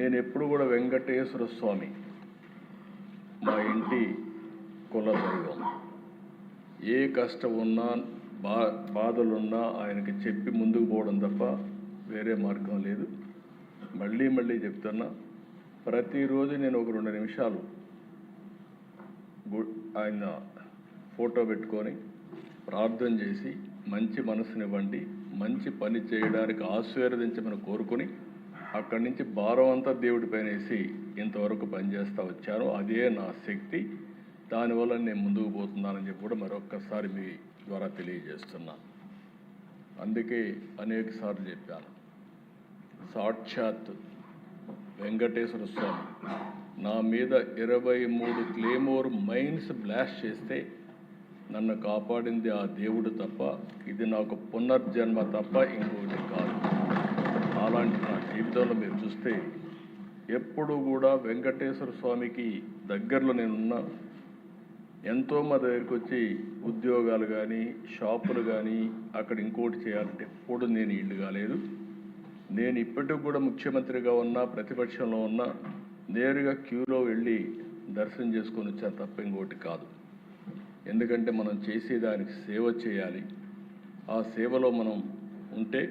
నేను ఎప్పుడు కూడా వెంకటేశ్వర స్వామి మా ఇంటి కుల దైవం. ఏ కష్టం ఉన్నా బాధలున్నా ఆయనకి చెప్పి ముందుకు పోవడం తప్ప వేరే మార్గం లేదు. మళ్ళీ మళ్ళీ చెప్తున్నా, ప్రతిరోజు నేను ఒక 2 నిమిషాలు ఆయన ఫోటో పెట్టుకొని ప్రార్థన చేసి మంచి మనసునివ్వండి, మంచి పని చేయడానికి ఆశీర్వదించమని కోరుకొని అక్కడి నుంచి భారం అంతా దేవుడి పైన వేసి ఇంతవరకు పనిచేస్తూ వచ్చాను. అదే నా శక్తి. దానివల్ల నేను ముందుకు పోతున్నానని చెప్పి కూడా మరొక్కసారి మీ ద్వారా తెలియజేస్తున్నాను. అందుకే అనేక సార్లు చెప్పాను, సాక్షాత్ వెంకటేశ్వర స్వామి నా మీద 23 క్లేమోర్ మైన్స్ బ్లాస్ట్ చేస్తే నన్ను కాపాడింది ఆ దేవుడు తప్ప, ఇది నాకు పునర్జన్మ తప్ప ఇంకోటి కాదు. అలాంటి నా జీవితంలో మీరు చూస్తే ఎప్పుడు కూడా వెంకటేశ్వర స్వామికి దగ్గరలో నేనున్నా. ఎంతోమంది దగ్గరికి వచ్చి ఉద్యోగాలు కానీ షాపులు కానీ అక్కడ ఇంకోటి చేయాలంటే ఎప్పుడు నేను ఇల్లు కాలేదు. నేను ఇప్పటికి కూడా ముఖ్యమంత్రిగా ఉన్నా, ప్రతిపక్షంలో ఉన్నా, నేరుగా క్యూలో వెళ్ళి దర్శనం చేసుకొని వచ్చాను తప్ప ఇంకోటి కాదు. ఎందుకంటే మనం చేసేదానికి సేవ చేయాలి. ఆ సేవలో మనం ఉంటే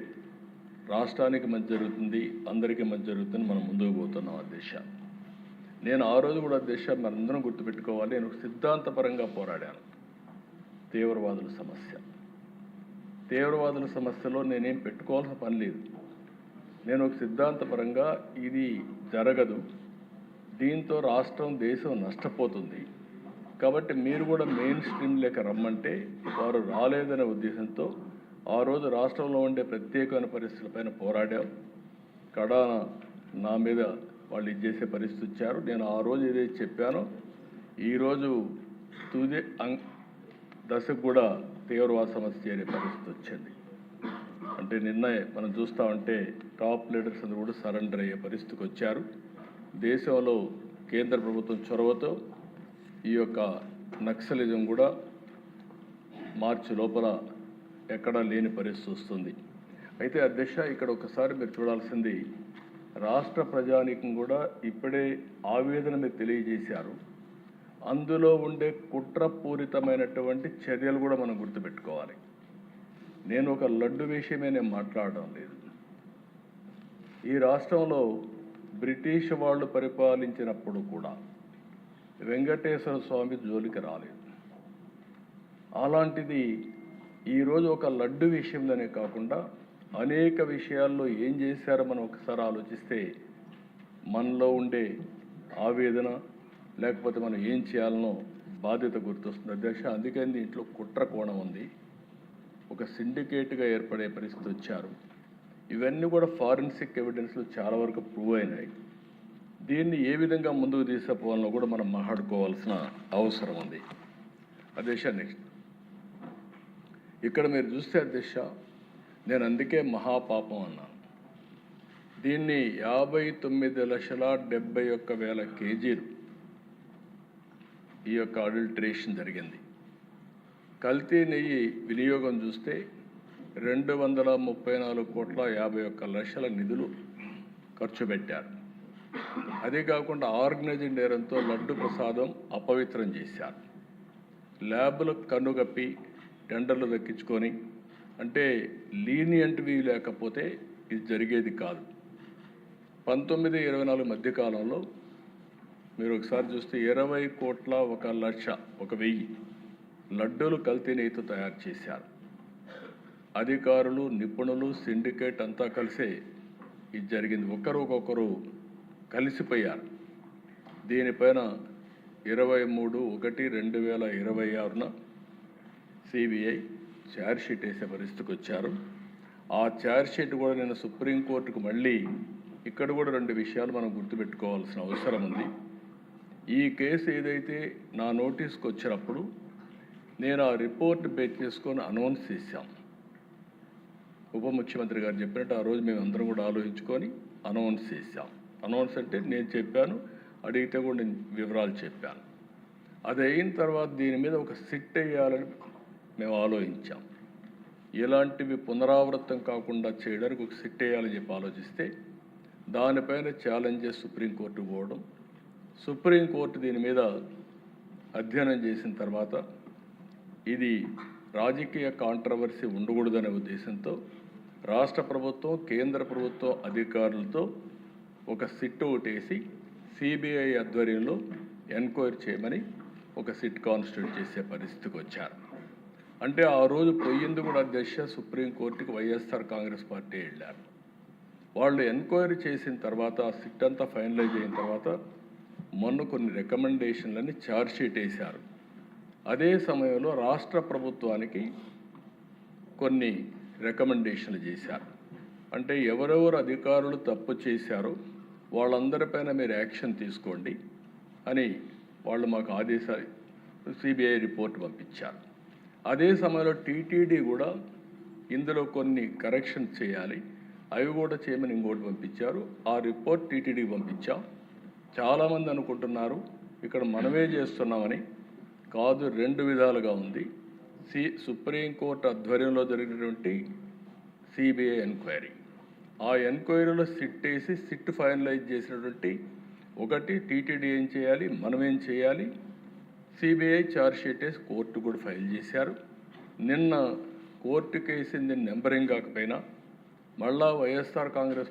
రాష్ట్రానికి మంచి జరుగుతుంది, అందరికీ మంచి జరుగుతుంది. మనం ముందుకు పోతున్నాం అధ్యక్ష. నేను ఆ రోజు కూడా అధ్యక్ష మనందరం గుర్తుపెట్టుకోవాలి, నేను సిద్ధాంతపరంగా పోరాడాను. తీవ్రవాదుల సమస్యలో నేనేం పెట్టుకోవాల్సిన పని లేదు. నేను ఒక సిద్ధాంతపరంగా ఇది జరగదు, దీంతో రాష్ట్రం దేశం నష్టపోతుంది కాబట్టి మీరు కూడా మెయిన్ స్ట్రీమ్ లేక రమ్మంటే వారు రాలేదనే ఉద్దేశంతో ఆ రోజు రాష్ట్రంలో ఉండే ప్రత్యేకమైన పరిస్థితులపైన పోరాడాం. కడాన నా మీద వాళ్ళు ఇచ్చేసే పరిస్థితి ఇచ్చారు. నేను ఆ రోజు ఏదైతే చెప్పానో ఈరోజు తుది దశకు కూడా తీవ్రవాద సమస్య చేరే పరిస్థితి వచ్చింది. అంటే నిన్న మనం చూస్తూ ఉంటే టాప్ లీడర్స్ అందరూ కూడా సరెండర్ అయ్యే పరిస్థితికి వచ్చారు. దేశంలో కేంద్ర ప్రభుత్వం చొరవతో ఈ యొక్క నక్సలిజం కూడా మార్చి లోపల ఎక్కడా లేని పరిస్థితి వస్తుంది. అయితే అధ్యక్ష ఇక్కడ ఒకసారి మీరు చూడాల్సింది, రాష్ట్ర ప్రజానీకం కూడా ఇప్పుడే ఆవేదన మీరు తెలియజేశారు. అందులో ఉండే కుట్రపూరితమైనటువంటి చర్యలు కూడా మనం గుర్తుపెట్టుకోవాలి. నేను ఒక లడ్డు విషయమే నేను మాట్లాడడం లేదు. ఈ రాష్ట్రంలో బ్రిటిష్ వాళ్ళు పరిపాలించినప్పుడు కూడా వెంకటేశ్వర స్వామి జోలికి రాలేదు. అలాంటిది ఈరోజు ఒక లడ్డు విషయంలోనే కాకుండా అనేక విషయాల్లో ఏం చేశారో మనం ఒకసారి ఆలోచిస్తే మనలో ఉండే ఆవేదన లేకపోతే మనం ఏం చేయాలనో బాధ్యత గుర్తొస్తుంది అధ్యక్ష. అందుకని దీంట్లో కుట్ర కోణం ఉంది. ఒక సిండికేట్గా ఏర్పడే పరిస్థితి వచ్చారు. ఇవన్నీ కూడా ఫారెన్సిక్ ఎవిడెన్స్లు చాలా వరకు ప్రూవ్ అయినాయి. దీన్ని ఏ విధంగా ముందుకు తీసుకుపోవాలో కూడా మనం మాట్లాడుకోవాల్సిన అవసరం ఉంది అధ్యక్ష. నెక్స్ట్ ఇక్కడ మీరు చూస్తే అధ్యక్ష, నేను అందుకే మహాపాపం అన్నాను. దీన్ని 59,71,000 కేజీలు ఈ యొక్క అడల్టరేషన్ జరిగింది. కల్తీ నెయ్యి వినియోగం చూస్తే 234,51,00,000 నిధులు ఖర్చు పెట్టారు. అదే కాకుండా ఆర్గనైజ్డ్ నేరంతో లడ్డు ప్రసాదం అపవిత్రం చేశారు. ల్యాబ్లకు కన్నుగప్పి టెండర్లు దక్కించుకొని, అంటే లీనియంట్వి లేకపోతే ఇది జరిగేది కాదు. 19-24 మధ్యకాలంలో మీరు ఒకసారి చూస్తే 20,01,00,000 లడ్డూలు కల్తీ నెయ్యితో తయారు చేశారు. అధికారులు, నిపుణులు, సిండికేట్ అంతా కలిసే ఇది జరిగింది. ఒకరొకరు కలిసిపోయారు. దీనిపైన 23/1/2026 సిబిఐ ఛార్జ్షీట్ వేసే పరిస్థితికి వచ్చారు. ఆ ఛార్జ్షీట్ కూడా నేను సుప్రీంకోర్టుకు మళ్ళీ ఇక్కడ కూడా 2 విషయాలు మనం గుర్తుపెట్టుకోవాల్సిన అవసరం ఉంది. ఈ కేసు ఏదైతే నా నోటీస్కి వచ్చినప్పుడు నేను ఆ రిపోర్ట్ బేస్ చేసుకొని అనౌన్స్ చేశాం. ఉప ముఖ్యమంత్రి గారు చెప్పినట్టు ఆ రోజు మేము అందరం కూడా ఆలోచించుకొని అనౌన్స్ చేశాం. అనౌన్స్ అంటే నేను చెప్పాను, అడిగితే కూడా నేను వివరాలు చెప్పాను. అది అయిన తర్వాత దీని మీద ఒక సిట్ వేయాలని మేము ఆలోచించాం. ఇలాంటివి పునరావృతం కాకుండా చేయడానికి ఒక సిట్ వేయాలని చెప్పి ఆలోచిస్తే దానిపైన ఛాలెంజ్ చేసి సుప్రీంకోర్టుకు పోవడం, సుప్రీంకోర్టు దీని మీద అధ్యయనం చేసిన తర్వాత ఇది రాజకీయ కాంట్రవర్సీ ఉండకూడదనే ఉద్దేశంతో రాష్ట్ర ప్రభుత్వం, కేంద్ర ప్రభుత్వం అధికారులతో ఒక సిట్ ఒకటేసి సిబిఐ ఆధ్వర్యంలో ఎంక్వైరీ చేయమని ఒక సిట్ కాన్స్టిట్యూట్ చేసే పరిస్థితికి వచ్చారు. అంటే ఆ రోజు పోయింది కూడా అధ్యక్ష సుప్రీంకోర్టుకి వైఎస్ఆర్ కాంగ్రెస్ పార్టీ వెళ్ళారు. వాళ్ళు ఎంక్వైరీ చేసిన తర్వాత ఆ సిట్ అంతా ఫైనలైజ్ అయిన తర్వాత మొన్న కొన్ని రికమెండేషన్లని ఛార్జ్ షీట్ వేశారు. అదే సమయంలో రాష్ట్ర ప్రభుత్వానికి కొన్ని రికమెండేషన్లు చేశారు. అంటే ఎవరెవరు అధికారులు తప్పు చేశారో వాళ్ళందరిపైన మీరు యాక్షన్ తీసుకోండి అని వాళ్ళు మాకు ఆదేశాలు సిబిఐ రిపోర్ట్ పంపించారు. అదే సమయంలో టీటీడీ కూడా ఇందులో కొన్ని కరెక్షన్స్ చేయాలి, అవి కూడా చేయమని ఇంకోటి పంపించారు. ఆ రిపోర్ట్ టీటీడీకి పంపించాం. చాలామంది అనుకుంటున్నారు ఇక్కడ మనమే చేస్తున్నామని. కాదు, రెండు విధాలుగా ఉంది. సుప్రీంకోర్టు ఆధ్వర్యంలో జరిగినటువంటి సిబిఐ ఎంక్వైరీ, ఆ ఎంక్వైరీలో సిట్ వేసి సిట్ ఫైనలైజ్ చేసినటువంటి ఒకటి టీటీడీ ఏం చేయాలి, మనం ఏం చేయాలి, సిబిఐ ఛార్జ్ షీట్ వేసి కోర్టు కూడా ఫైల్ చేశారు. నిన్న కోర్టుకు వేసింది నెంబరింగ్ కాకపోయినా మళ్ళా వైఎస్ఆర్ కాంగ్రెస్